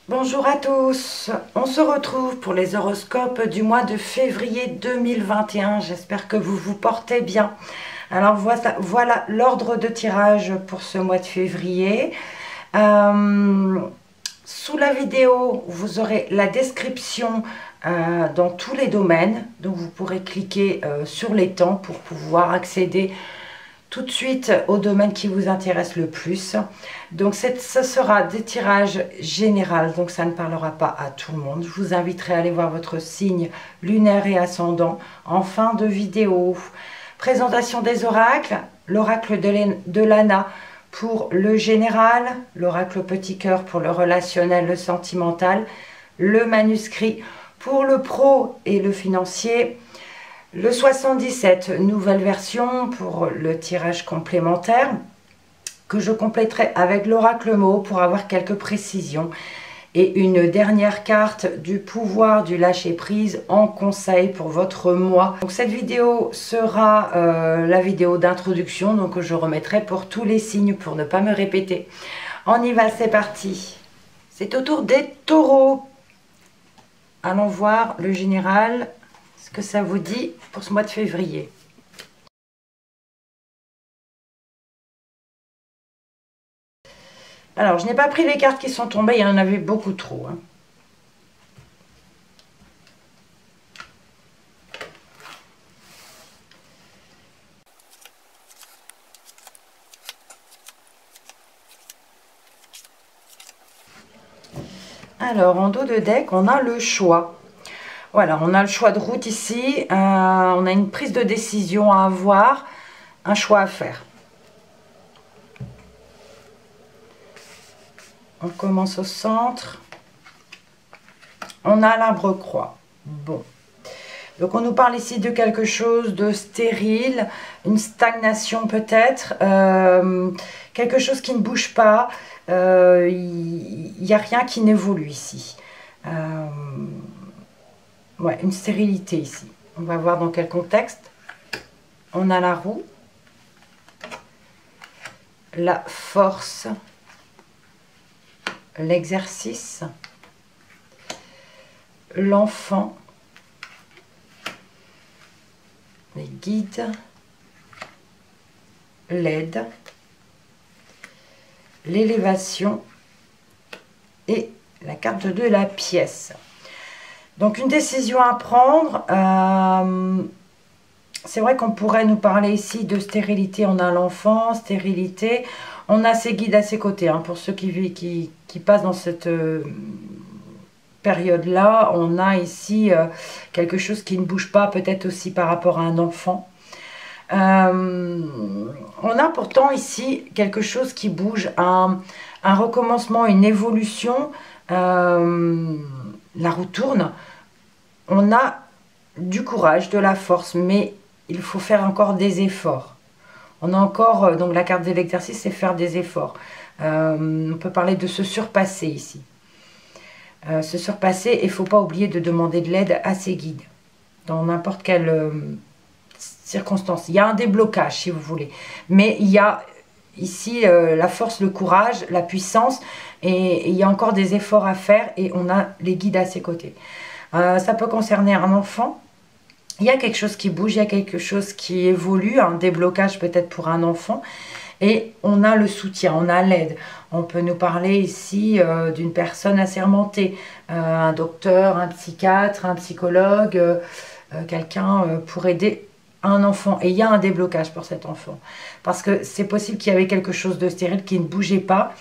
Bonjour à tous, on se retrouve pour les horoscopes du mois de février 2021. J'espère que vous vous portez bien. Alors voilà l'ordre de tirage pour ce mois de février. Sous la vidéo, vous aurez la description dans tous les domaines. Donc vous pourrez cliquer sur les temps pour pouvoir accéder tout de suite au domaine qui vous intéresse le plus. Donc ce sera des tirages généraux, donc ça ne parlera pas à tout le monde. Je vous inviterai à aller voir votre signe lunaire et ascendant en fin de vidéo. Présentation des oracles, l'oracle de Lana pour le général, l'oracle petit cœur pour le relationnel, le sentimental, le manuscrit pour le pro et le financier, le 77, nouvelle version pour le tirage complémentaire que je compléterai avec l'oracle mot pour avoir quelques précisions. Et une dernière carte du pouvoir du lâcher-prise en conseil pour votre mois. Donc cette vidéo sera la vidéo d'introduction, donc je remettrai pour tous les signes pour ne pas me répéter. On y va, c'est parti. C'est au tour des taureaux. Allons voir le général. Ce que ça vous dit pour ce mois de février. Alors, je n'ai pas pris les cartes qui sont tombées, il y en avait beaucoup trop. Alors, en dos de deck, on a le choix. Voilà, on a le choix de route ici, on a une prise de décision à avoir, un choix à faire. On commence au centre, on a l'arbre-croix. Bon, donc on nous parle ici de quelque chose de stérile, une stagnation peut-être, quelque chose qui ne bouge pas, il n'y a rien qui n'évolue ici. Ouais, une stérilité ici. On va voir dans quel contexte. On a la roue, la force, l'exercice, l'enfant, les guides, l'aide, l'élévation et la carte de la pièce. Donc une décision à prendre, c'est vrai qu'on pourrait nous parler ici de stérilité, on a l'enfant, stérilité, on a ses guides à ses côtés, hein, pour ceux qui passent dans cette période-là, on a ici quelque chose qui ne bouge pas, peut-être aussi par rapport à un enfant. On a pourtant ici quelque chose qui bouge, un recommencement, une évolution, la roue tourne, on a du courage, de la force, mais il faut faire encore des efforts. On a encore, donc la carte de l'exercice, c'est faire des efforts. On peut parler de se surpasser ici. Se surpasser, et il ne faut pas oublier de demander de l'aide à ses guides, dans n'importe quelle circonstance. Il y a un déblocage, si vous voulez, mais il y a ici la force, le courage, la puissance, et il y a encore des efforts à faire, et on a les guides à ses côtés. Ça peut concerner un enfant. Il y a quelque chose qui bouge, il y a quelque chose qui évolue, un déblocage peut-être pour un enfant. Et on a le soutien, on a l'aide. On peut nous parler ici d'une personne assermentée, un docteur, un psychiatre, un psychologue, quelqu'un pour aider un enfant. Et il y a un déblocage pour cet enfant. Parce que c'est possible qu'il y avait quelque chose de stérile qui ne bougeait pas.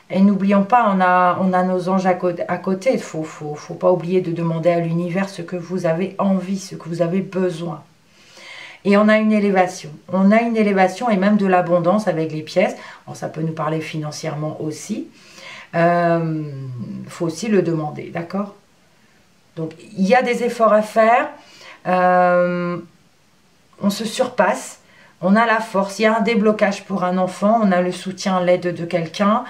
Et n'oublions pas, on a nos anges à côté. Il ne faut pas oublier de demander à l'univers ce que vous avez envie, ce que vous avez besoin. Et on a une élévation. On a une élévation et même de l'abondance avec les pièces. Alors, ça peut nous parler financièrement aussi. Il faut aussi le demander, d'accord? Donc, il y a des efforts à faire. On se surpasse. On a la force. Il y a un déblocage pour un enfant. On a le soutien, l'aide de quelqu'un.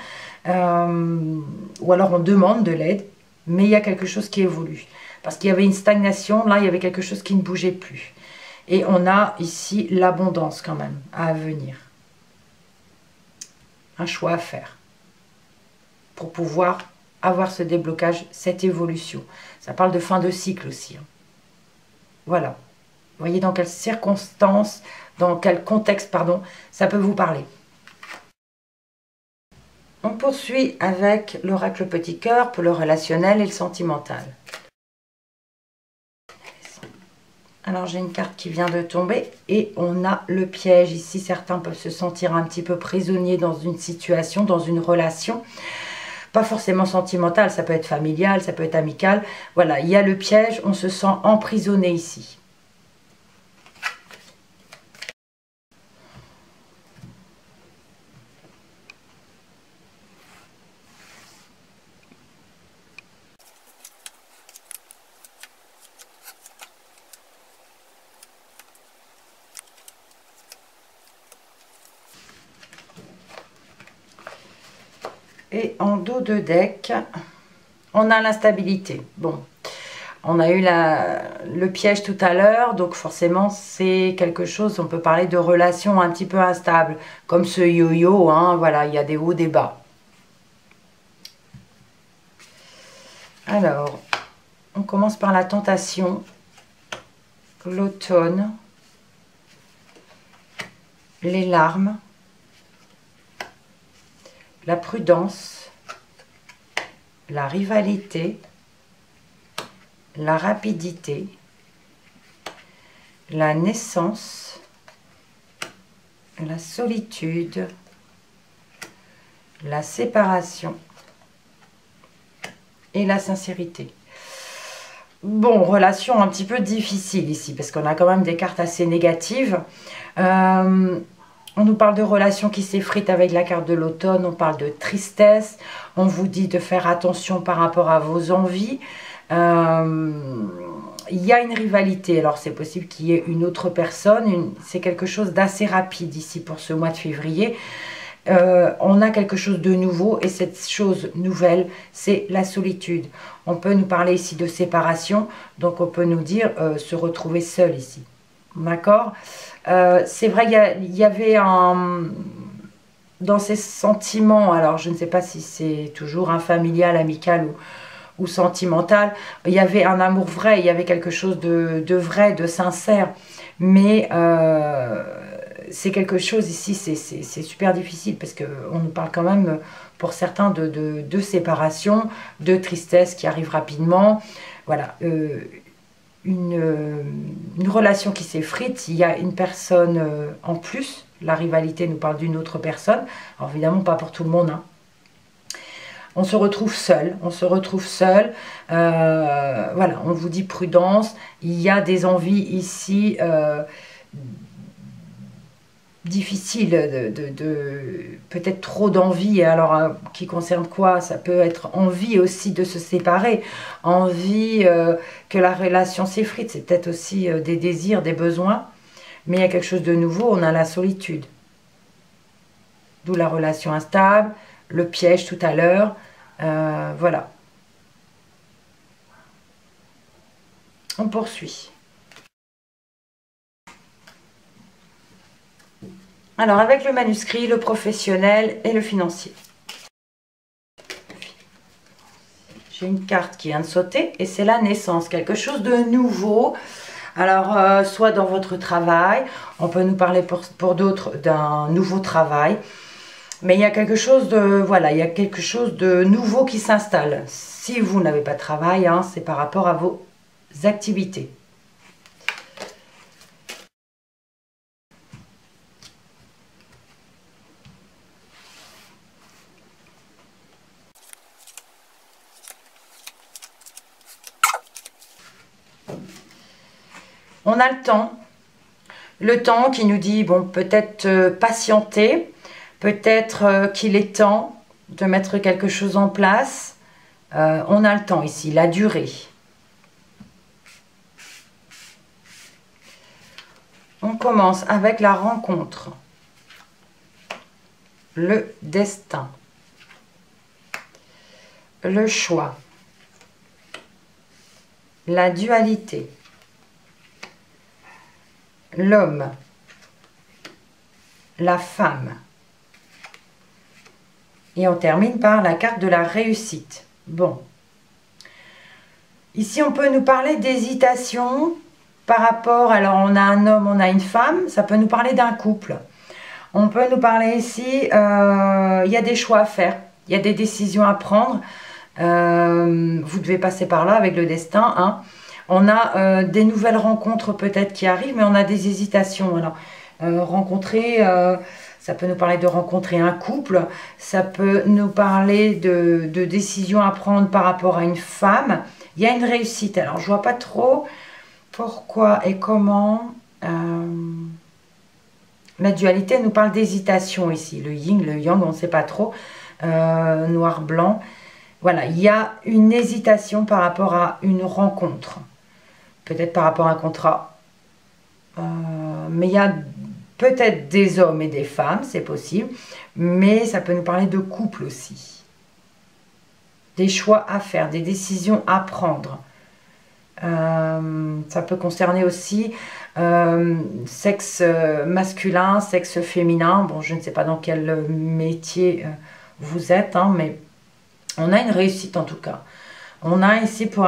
Ou alors on demande de l'aide, mais il y a quelque chose qui évolue. Parce qu'il y avait une stagnation, là il y avait quelque chose qui ne bougeait plus. Et on a ici l'abondance quand même à venir. un choix à faire pour pouvoir avoir ce déblocage, cette évolution. Ça parle de fin de cycle aussi. Hein. Voilà. Vous voyez dans quelles circonstances, dans quel contexte, pardon, ça peut vous parler. On poursuit avec l'oracle petit cœur pour le relationnel et le sentimental. Alors j'ai une carte qui vient de tomber et on a le piège ici. Certains peuvent se sentir un petit peu prisonniers dans une situation, dans une relation. Pas forcément sentimentale, ça peut être familial, ça peut être amical. Voilà, il y a le piège, on se sent emprisonné ici. Et en dos de deck, on a l'instabilité. Bon, on a eu le piège tout à l'heure, donc forcément c'est quelque chose, on peut parler de relations un petit peu instables, comme ce yo-yo, hein, voilà, il y a des hauts, des bas. Alors, on commence par la tentation, l'automne, les larmes, la prudence, la rivalité, la rapidité, la naissance, la solitude, la séparation et la sincérité. Bon, relation un petit peu difficile ici, parce qu'on a quand même des cartes assez négatives. On nous parle de relations qui s'effritent avec la carte de l'automne, on parle de tristesse, on vous dit de faire attention par rapport à vos envies. Il y a une rivalité, alors c'est possible qu'il y ait une autre personne, c'est quelque chose d'assez rapide ici pour ce mois de février. On a quelque chose de nouveau et cette chose nouvelle, c'est la solitude. On peut nous parler ici de séparation, donc on peut nous dire se retrouver seul ici. D'accord? C'est vrai, il y avait dans ces sentiments, alors je ne sais pas si c'est toujours un familial, amical ou sentimental, il y avait un amour vrai, il y avait quelque chose de vrai, de sincère, mais c'est quelque chose ici, c'est super difficile parce qu'on nous parle quand même pour certains de séparation, de tristesse qui arrive rapidement, voilà, une relation qui s'effrite, il y a une personne en plus, la rivalité nous parle d'une autre personne, alors évidemment pas pour tout le monde, hein. On se retrouve seul, voilà, on vous dit prudence, il y a des envies ici difficiles, peut-être trop d'envie, alors qui concerne quoi? Ça peut être envie aussi de se séparer, envie que la relation s'effrite, c'est peut-être aussi des désirs, des besoins, mais il y a quelque chose de nouveau, on a la solitude. D'où la relation instable, le piège tout à l'heure, voilà. On poursuit. Alors, avec le manuscrit, le professionnel et le financier. J'ai une carte qui vient de sauter et c'est la naissance, quelque chose de nouveau. Alors, soit dans votre travail, on peut nous parler pour d'autres d'un nouveau travail. Mais il y a quelque chose de, voilà, il y a quelque chose de nouveau qui s'installe. Si vous n'avez pas de travail, hein, c'est par rapport à vos activités. On a le temps qui nous dit, bon, peut-être patienter, peut-être qu'il est temps de mettre quelque chose en place. On a le temps ici, la durée. On commence avec la rencontre, le destin, le choix, la dualité, l'homme, la femme, Et on termine par la carte de la réussite. Bon. Ici, on peut nous parler d'hésitation par rapport... Alors, on a un homme, on a une femme. Ça peut nous parler d'un couple. On peut nous parler ici... il y a des choix à faire. Il y a des décisions à prendre. Vous devez passer par là avec le destin. Hein. On a des nouvelles rencontres peut-être qui arrivent, mais on a des hésitations. Alors, rencontrer... ça peut nous parler de rencontrer un couple, ça peut nous parler de décisions à prendre par rapport à une femme. Il y a une réussite. Alors, je ne vois pas trop pourquoi et comment. La dualité nous parle d'hésitation ici. Le yin, le yang, on ne sait pas trop. Noir, blanc. Voilà, il y a une hésitation par rapport à une rencontre. Peut-être par rapport à un contrat. Mais il y a... peut-être des hommes et des femmes, c'est possible, mais ça peut nous parler de couple aussi. Des choix à faire, des décisions à prendre. Ça peut concerner aussi sexe masculin, sexe féminin. Bon, je ne sais pas dans quel métier vous êtes, hein, mais on a une réussite en tout cas. On a ici pour...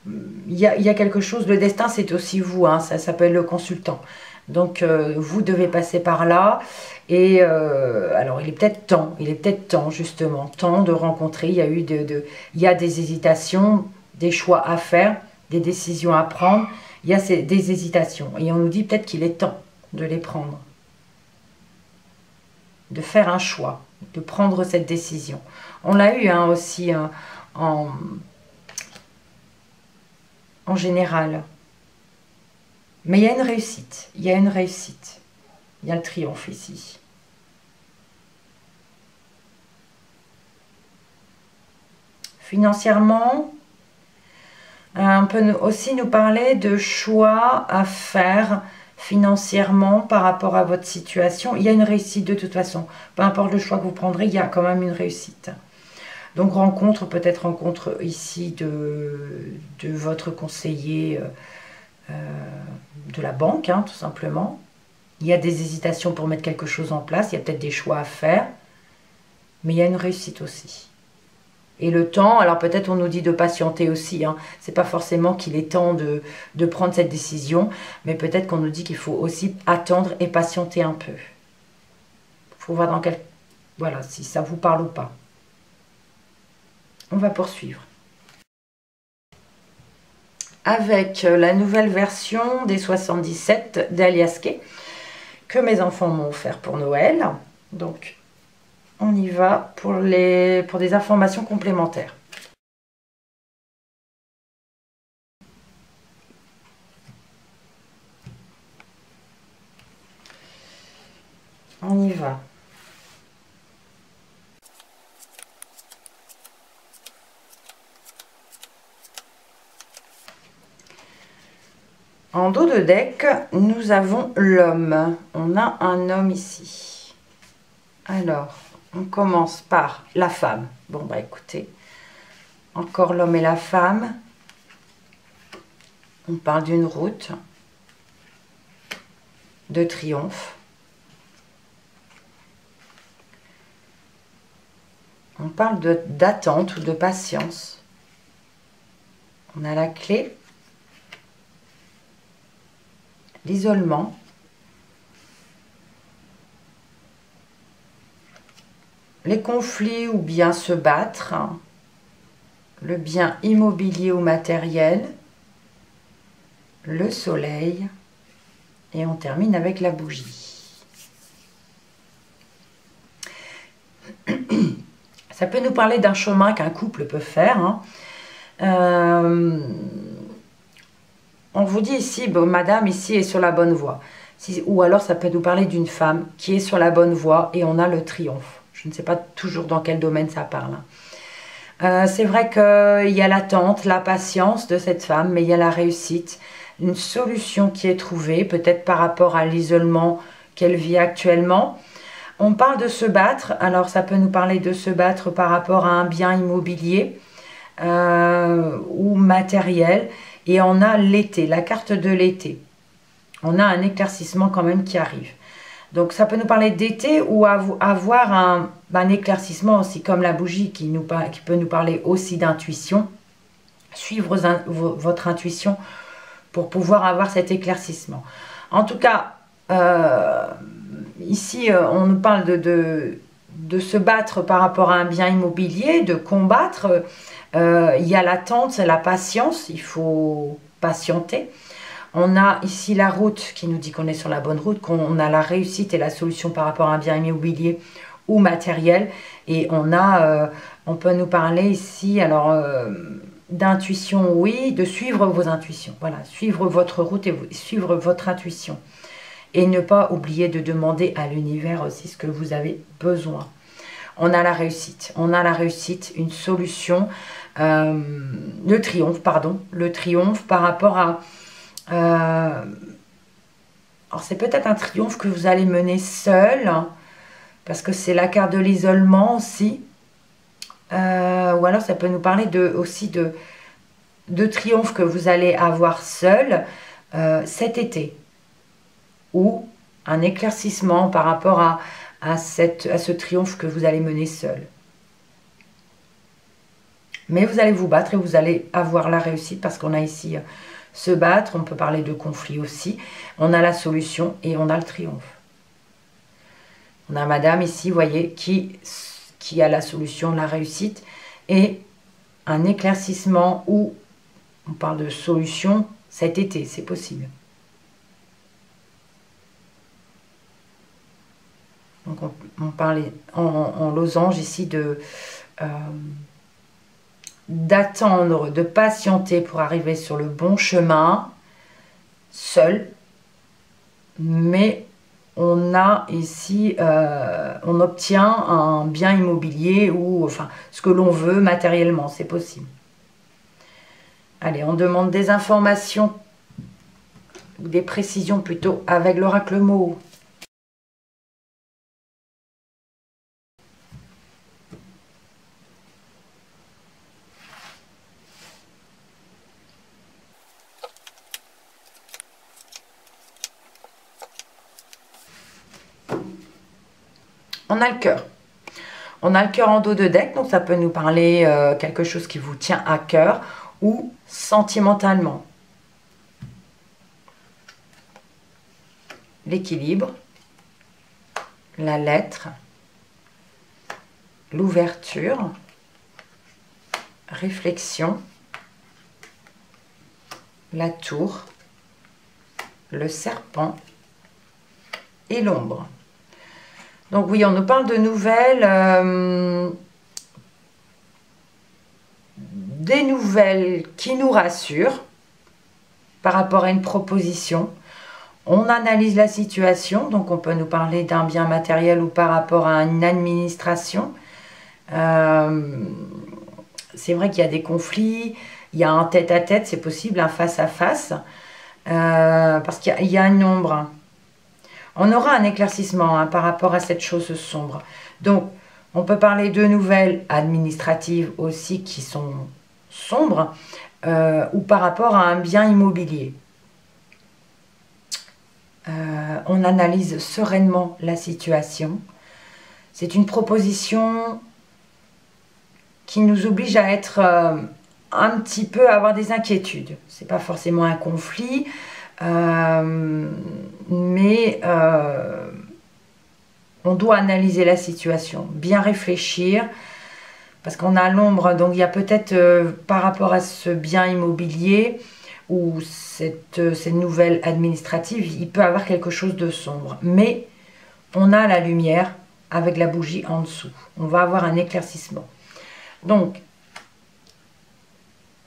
il y a quelque chose, le destin c'est aussi vous, hein, ça peut être le consultant. Donc, vous devez passer par là. Et alors, il est peut-être temps, justement, temps de rencontrer. Il y a eu il y a des hésitations, des choix à faire, des décisions à prendre. Il y a des hésitations. Et on nous dit peut-être qu'il est temps de les prendre. De faire un choix, de prendre cette décision. On l'a eu hein, aussi en général. Mais il y a une réussite, il y a une réussite. Il y a le triomphe ici. Financièrement, on peut aussi nous parler de choix à faire financièrement par rapport à votre situation. Il y a une réussite de toute façon. Peu importe le choix que vous prendrez, il y a quand même une réussite. Donc rencontre, peut-être rencontre ici de votre conseiller de la banque, hein, tout simplement. Il y a des hésitations pour mettre quelque chose en place, il y a peut-être des choix à faire, mais il y a une réussite aussi. Et le temps, alors peut-être on nous dit de patienter aussi, hein. C'est pas forcément qu'il est temps de prendre cette décision, mais peut-être qu'on nous dit qu'il faut aussi attendre et patienter un peu. Il faut voir dans quel... Voilà, si ça vous parle ou pas. On va poursuivre. Avec la nouvelle version des 77 d'Alias Kay que mes enfants m'ont offert pour Noël. Donc, on y va pour des informations complémentaires. On y va. En dos de deck, nous avons l'homme. On a un homme ici. Alors, on commence par la femme. Bon, bah écoutez, encore l'homme et la femme. On parle d'une route, de triomphe. On parle d'attente ou de patience. On a la clé. L'isolement, les conflits ou bien se battre, le bien immobilier ou matériel, le soleil, et on termine avec la bougie. Ça peut nous parler d'un chemin qu'un couple peut faire, hein. On vous dit ici, bon, madame ici est sur la bonne voie. Ou alors ça peut nous parler d'une femme qui est sur la bonne voie et on a le triomphe. Je ne sais pas toujours dans quel domaine ça parle. C'est vrai qu'il y a l'attente, la patience de cette femme, mais il y a la réussite. Une solution qui est trouvée, peut-être par rapport à l'isolement qu'elle vit actuellement. On parle de se battre, alors ça peut nous parler de se battre par rapport à un bien immobilier ou matériel. Et on a l'été, la carte de l'été. On a un éclaircissement quand même qui arrive. Donc ça peut nous parler d'été ou avoir un éclaircissement aussi, comme la bougie qui peut nous parler aussi d'intuition. Suivre votre intuition pour pouvoir avoir cet éclaircissement. En tout cas, ici, on nous parle de se battre par rapport à un bien immobilier, de combattre. Il y a l'attente, c'est la patience, il faut patienter. On a ici la route qui nous dit qu'on est sur la bonne route, qu'on a la réussite et la solution par rapport à un bien immobilier ou matériel. Et on peut nous parler ici, alors, d'intuition, oui, de suivre vos intuitions. Voilà, suivre votre route et suivre votre intuition. Et ne pas oublier de demander à l'univers aussi ce que vous avez besoin. On a la réussite, une solution, le triomphe par rapport à... alors c'est peut-être un triomphe que vous allez mener seul, hein, parce que c'est la carte de l'isolement aussi. Ou alors ça peut nous parler aussi de triomphe que vous allez avoir seul cet été. Ou un éclaircissement par rapport à ce triomphe que vous allez mener seul. Mais vous allez vous battre et vous allez avoir la réussite parce qu'on a ici se battre, on peut parler de conflit aussi. On a la solution et on a le triomphe. On a madame ici, vous voyez, qui a la solution, la réussite et un éclaircissement où on parle de solution cet été, c'est possible. Donc on parle en losange ici d'attendre, de patienter pour arriver sur le bon chemin, seul, mais on a ici, on obtient un bien immobilier ou enfin ce que l'on veut matériellement, c'est possible. Allez, on demande des informations, des précisions plutôt avec l'oracle mot. On a le cœur. On a le cœur en dos de deck, donc ça peut nous parler quelque chose qui vous tient à cœur ou sentimentalement. L'équilibre, la lettre, l'ouverture, réflexion, la tour, le serpent et l'ombre. Donc oui, on nous parle de nouvelles, des nouvelles qui nous rassurent par rapport à une proposition. On analyse la situation, donc on peut nous parler d'un bien matériel ou par rapport à une administration. C'est vrai qu'il y a des conflits, il y a un tête-à-tête, c'est possible, un face-à-face, parce qu'il y a une ombre. On aura un éclaircissement par rapport à cette chose sombre. Donc, on peut parler de nouvelles administratives aussi qui sont sombres ou par rapport à un bien immobilier. On analyse sereinement la situation. C'est une proposition qui nous oblige à être un petit peu à avoir des inquiétudes. Ce n'est pas forcément un conflit, mais on doit analyser la situation, bien réfléchir, parce qu'on a l'ombre, donc il y a peut-être par rapport à ce bien immobilier ou cette nouvelle administrative, il peut y avoir quelque chose de sombre. Mais on a la lumière avec la bougie en dessous. On va avoir un éclaircissement. Donc,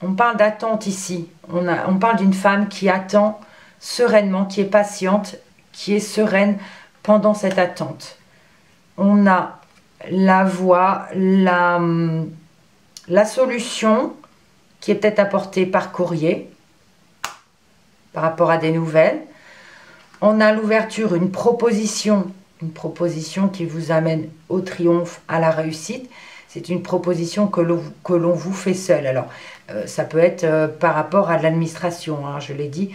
on parle d'attente ici. On parle d'une femme qui attend sereinement, qui est patiente, qui est sereine pendant cette attente. On a la voie, la solution qui est peut-être apportée par courrier par rapport à des nouvelles. On a l'ouverture, une proposition qui vous amène au triomphe, à la réussite. C'est une proposition que l'on vous fait seul. Alors, ça peut être par rapport à l'administration, hein, je l'ai dit,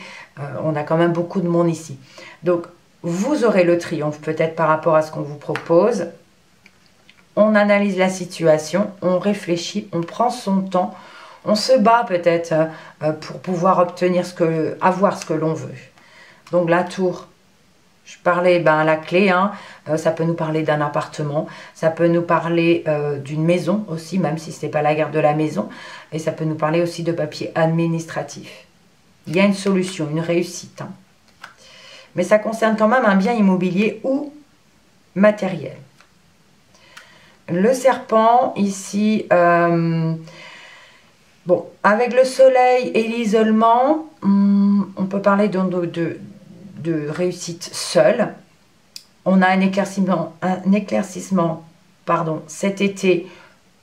on a quand même beaucoup de monde ici. Donc, vous aurez le triomphe peut-être par rapport à ce qu'on vous propose. On analyse la situation, on réfléchit, on prend son temps, on se bat peut-être pour pouvoir obtenir avoir ce que l'on veut. Donc la tour, je parlais, la clé, hein, ça peut nous parler d'un appartement, ça peut nous parler d'une maison aussi, même si ce n'est pas la garde de la maison, et ça peut nous parler aussi de papier administratif. Il y a une solution, une réussite. Hein. Mais ça concerne quand même un bien immobilier ou matériel. Le serpent, ici, bon, avec le soleil et l'isolement, on peut parler de réussite seule. On a un éclaircissement cet été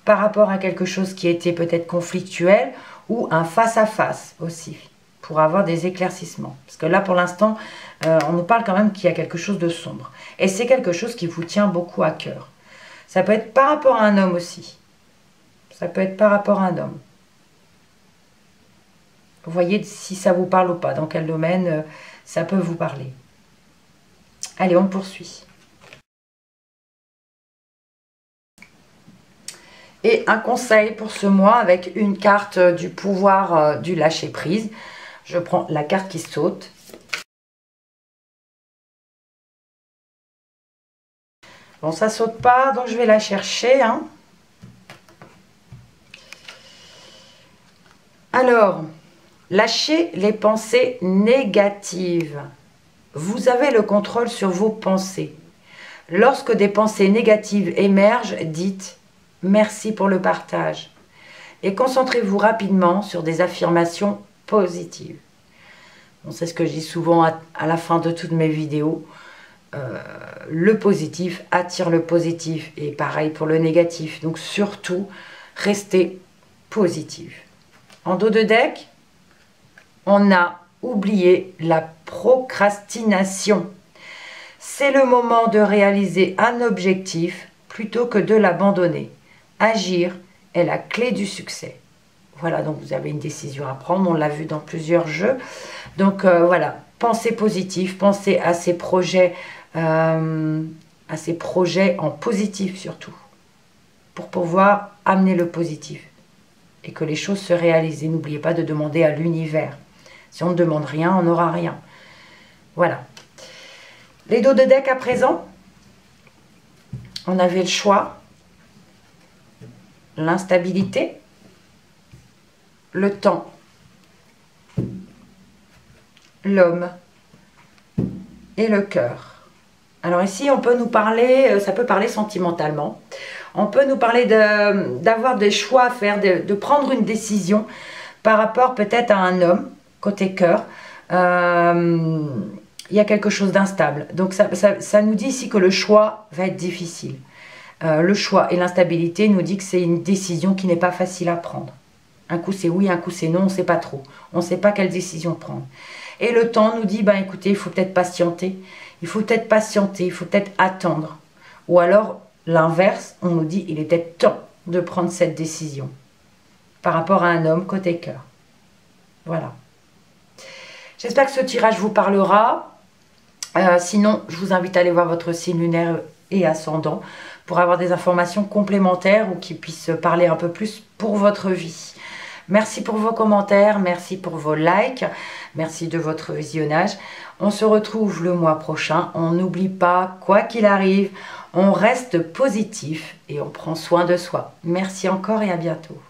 par rapport à quelque chose qui était peut-être conflictuel ou un face-à-face aussi pour avoir des éclaircissements. Parce que là, pour l'instant, on nous parle quand même qu'il y a quelque chose de sombre. Et c'est quelque chose qui vous tient beaucoup à cœur. Ça peut être par rapport à un homme aussi. Ça peut être par rapport à un homme. Vous voyez si ça vous parle ou pas, dans quel domaine ça peut vous parler. Allez, on poursuit. Et un conseil pour ce mois avec une carte du pouvoir du lâcher-prise. Je prends la carte qui saute. Bon, ça saute pas, donc je vais la chercher. Hein. Alors, lâchez les pensées négatives. Vous avez le contrôle sur vos pensées. Lorsque des pensées négatives émergent, dites « merci pour le partage » et concentrez-vous rapidement sur des affirmations positives. Bon, c'est ce que je dis souvent à la fin de toutes mes vidéos. Le positif attire le positif et pareil pour le négatif. Donc surtout, restez positif. En dos de deck, on a oublié la procrastination. C'est le moment de réaliser un objectif plutôt que de l'abandonner. Agir est la clé du succès. Voilà, donc vous avez une décision à prendre. On l'a vu dans plusieurs jeux. Donc voilà, pensez positif, pensez à ces projets en positif surtout, pour pouvoir amener le positif et que les choses se réalisent. Et n'oubliez pas de demander à l'univers. Si on ne demande rien, on n'aura rien. Voilà. Les dos de deck à présent, on avait le choix, l'instabilité, le temps, l'homme et le cœur. Alors ici, on peut nous parler, ça peut parler sentimentalement. On peut nous parler d'avoir des choix à faire, de prendre une décision par rapport peut-être à un homme, côté cœur. Il y a quelque chose d'instable. Donc ça nous dit ici que le choix va être difficile. Le choix et l'instabilité nous dit que c'est une décision qui n'est pas facile à prendre. Un coup c'est oui, un coup c'est non, on ne sait pas trop. On ne sait pas quelle décision prendre. Et le temps nous dit, écoutez, il faut peut-être patienter. Il faut peut-être patienter, il faut peut-être attendre. Ou alors, l'inverse, on nous dit, il est peut-être temps de prendre cette décision. Par rapport à un homme côté cœur. Voilà. J'espère que ce tirage vous parlera. Sinon, je vous invite à aller voir votre signe lunaire et ascendant pour avoir des informations complémentaires ou qui puissent parler un peu plus pour votre vie. Merci pour vos commentaires, merci pour vos likes, merci de votre visionnage. On se retrouve le mois prochain. On n'oublie pas, quoi qu'il arrive, on reste positif et on prend soin de soi. Merci encore et à bientôt.